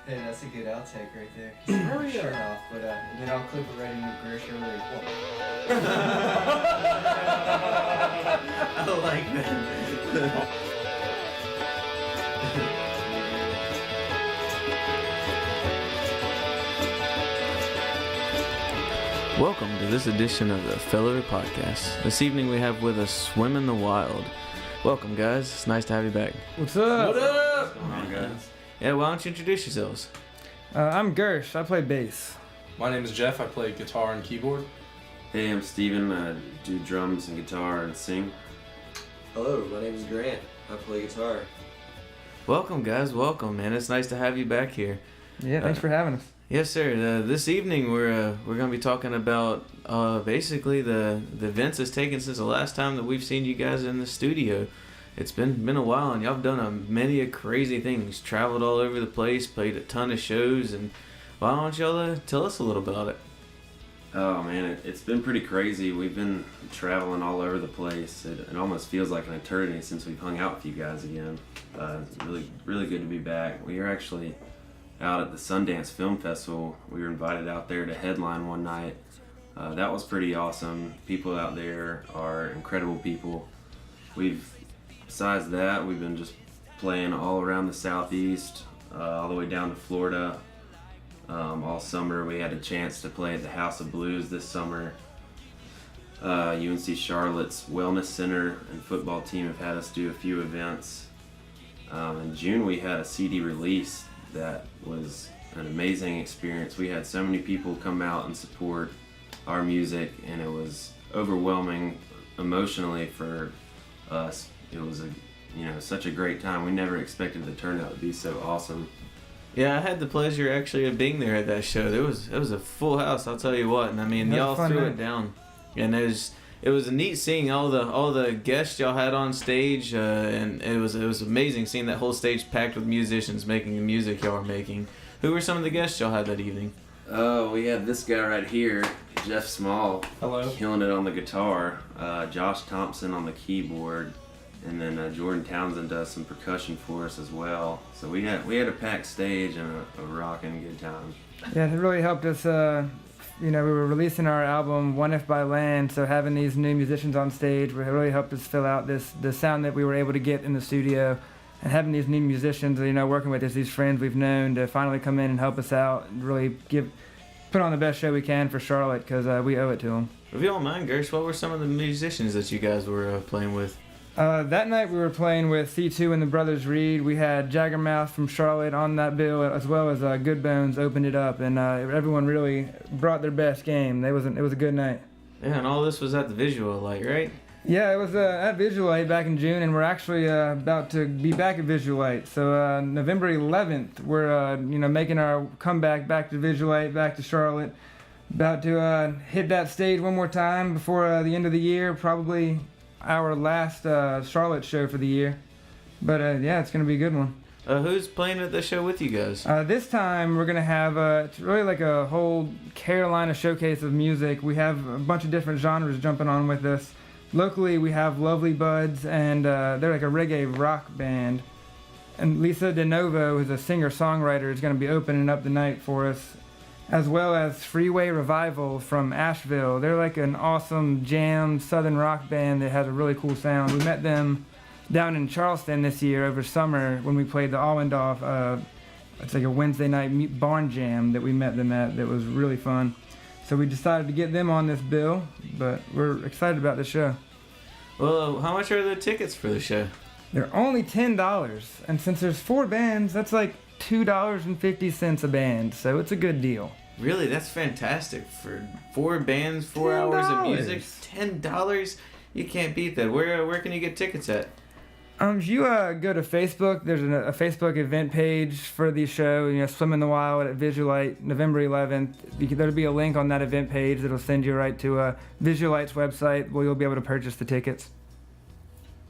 Hey, that's a good outtake right there. Hurry shirt off, but then I'll clip it right into Gersh earlier. I like that. Welcome to this edition of the Failover podcast. This evening we have with us Swim in the Wild. Welcome, guys. It's nice to have you back. What's up? What up? What's going on, guys? Yeah, why don't you introduce yourselves? I'm Gersh. I play bass. My name is Jeff. I play guitar and keyboard. Hey, I'm Steven. I do drums and guitar and sing. Hello, my name is Grant. I play guitar. Welcome, guys. Welcome, man. It's nice to have you back here. Yeah, thanks for having us. Yes, sir. This evening we're going to be talking about basically the events that's taken since the last time that we've seen you guys in the studio. It's been a while, and y'all have done many crazy things. Traveled all over the place, played a ton of shows, and why don't y'all tell us a little about it? Oh man, it's been pretty crazy. We've been traveling all over the place. It almost feels like an eternity since we've hung out with you guys again. It's really good to be back. We were actually out at the Sundance Film Festival. We were invited out there to headline one night. That was pretty awesome. People out there are incredible people. Besides that, we've been just playing all around the Southeast, all the way down to Florida. All summer we had a chance to play at the House of Blues this summer. UNC Charlotte's Wellness Center and football team have had us do a few events. In June we had a CD release that was an amazing experience. We had so many people come out and support our music, and it was overwhelming emotionally for us. It was such a great time. We never expected the turnout to be so awesome. Yeah, I had the pleasure actually of being there at that show. It was a full house, I'll tell you what. And I mean, y'all threw it down, and it was neat seeing all the guests y'all had on stage, and it was amazing seeing that whole stage packed with musicians making the music y'all were making. Who were some of the guests y'all had that evening? Oh, we had this guy right here, Jeff Small. Hello. Killing it on the guitar. Josh Thompson on the keyboard, and then Jordan Townsend does some percussion for us as well. So we had a packed stage and a rocking good time. Yeah, it really helped us. We were releasing our album One If by Land, so having these new musicians on stage really helped us fill out the sound that we were able to get in the studio, and having these new musicians, working with us, these friends we've known, to finally come in and help us out and really put on the best show we can for Charlotte, because we owe it to them. If you don't mind, Gersh, what were some of the musicians that you guys were playing with? That night we were playing with C2 and the Brothers Reed. We had Jaggermouth from Charlotte on that bill, as well as Good Bones opened it up, and everyone really brought their best game. It was a good night. Yeah, and all this was at the Visulite, right? Yeah, it was at Visulite back in June, and we're actually about to be back at Visulite. So November 11th, we're making our comeback back to Visulite, back to Charlotte. About to hit that stage one more time before the end of the year, probably our last Charlotte show for the year. But yeah, it's going to be a good one. Who's playing at the show with you guys? This time we're going to have, it's really like a whole Carolina showcase of music. We have a bunch of different genres jumping on with us. Locally we have Lovely Buds, and they're like a reggae rock band. And Lisa DeNovo, who's a singer-songwriter, is going to be opening up the night for us. As well as Freeway Revival from Asheville. They're like an awesome jam southern rock band that has a really cool sound. We met them down in Charleston this year over summer when we played the Allendorf. It's like a Wednesday night barn jam that we met them at that was really fun. So we decided to get them on this bill, but we're excited about the show. Well, how much are the tickets for the show? They're only $10, and since there's 4 bands, that's like $2.50 a band, so it's a good deal. Really? That's fantastic. For 4 bands, 4 hours of music, $10? You can't beat that. Where can you get tickets at? If you go to Facebook, there's a Facebook event page for the show, Swim in the Wild at Visulite, November 11th. There'll be a link on that event page that'll send you right to Visulite's website where you'll be able to purchase the tickets.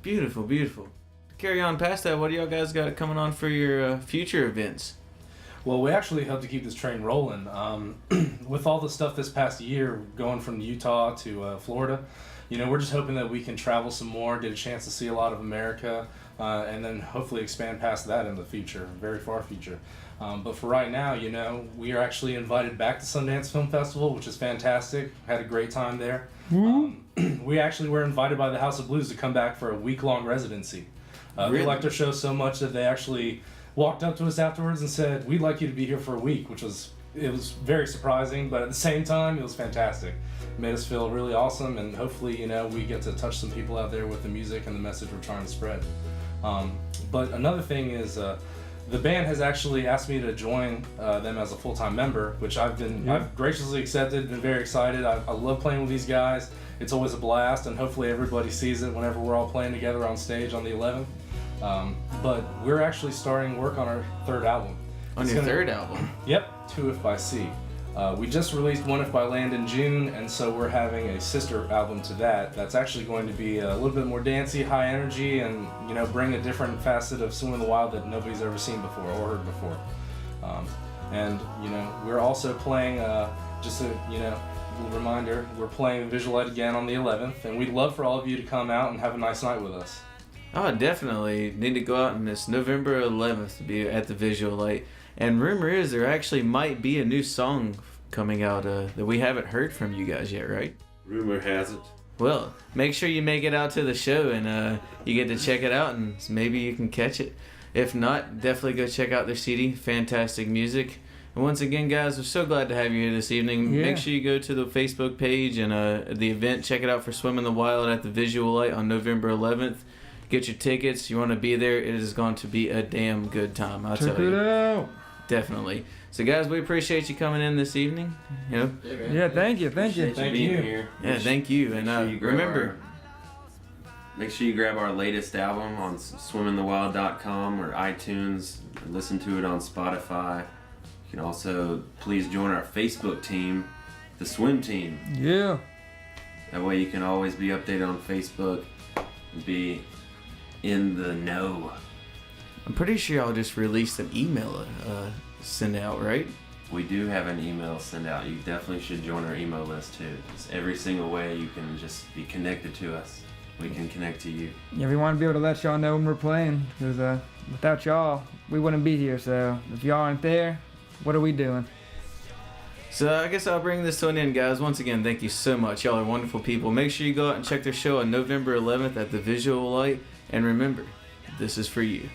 Beautiful, beautiful. Carry on past that, what do y'all guys got coming on for your future events? Well, we actually hope to keep this train rolling. With all the stuff this past year, going from Utah to Florida, we're just hoping that we can travel some more, get a chance to see a lot of America. and then hopefully expand past that in the future, very far future. But for right now, you know, we are actually invited back to Sundance Film Festival, which is fantastic. Had a great time there. We actually were invited by the House of Blues to come back for a week-long residency. Really? They liked our show so much that they actually walked up to us afterwards and said, "We'd like you to be here for a week," which was very surprising, but at the same time, it was fantastic. It made us feel really awesome, and hopefully, you know, we get to touch some people out there with the music and the message we're trying to spread. But another thing is, the band has actually asked me to join them as a full-time member, which I've graciously accepted, been very excited. I love playing with these guys. It's always a blast, and hopefully everybody sees it whenever we're all playing together on stage on the 11th. But we're actually starting work on our third album. On your third album? Yep, 2 If by Sea. We just released 1 If by Land in June, and so we're having a sister album to that. That's actually going to be a little bit more dancey, high energy, and, you know, bring a different facet of Swim in the Wild that nobody's ever seen before or heard before. And, you know, we're also playing, just a, you know, little reminder, we're playing Visulite again on the 11th, and we'd love for all of you to come out and have a nice night with us. Oh, definitely. Need to go out on this November 11th to be at the Visulite. And rumor is there actually might be a new song coming out that we haven't heard from you guys yet, right? Rumor has it. Well, make sure you make it out to the show and you get to check it out and maybe you can catch it. If not, definitely go check out their CD. Fantastic music. And once again, guys, we're so glad to have you here this evening. Yeah. Make sure you go to the Facebook page and the event. Check it out for Swim in the Wild at the Visulite on November 11th. Get your tickets. You want to be there. It is going to be a damn good time. I'll Check tell you. it out. Definitely. So, guys, we appreciate you coming in this evening. You know. Yeah, thank you. Thank you. Thank being you. Here. Yeah, thank you. And remember, Make sure you grab our latest album on swiminthewild.com or iTunes. Listen to it on Spotify. You can also please join our Facebook team, the Swim Team. Yeah. That way you can always be updated on Facebook and be in the know. I'm pretty sure y'all just released an email send out, right? We do have an email send out. You definitely should join our email list too. It's every single way you can just be connected to us. We can connect to you. Yeah, we want to be able to let y'all know when we're playing, because without y'all, we wouldn't be here. So if y'all aren't there, what are we doing? So I guess I'll bring this to an end, guys. Once again, thank you so much. Y'all are wonderful people. Make sure you go out and check their show on November 11th at the Visulite. And remember, this is for you.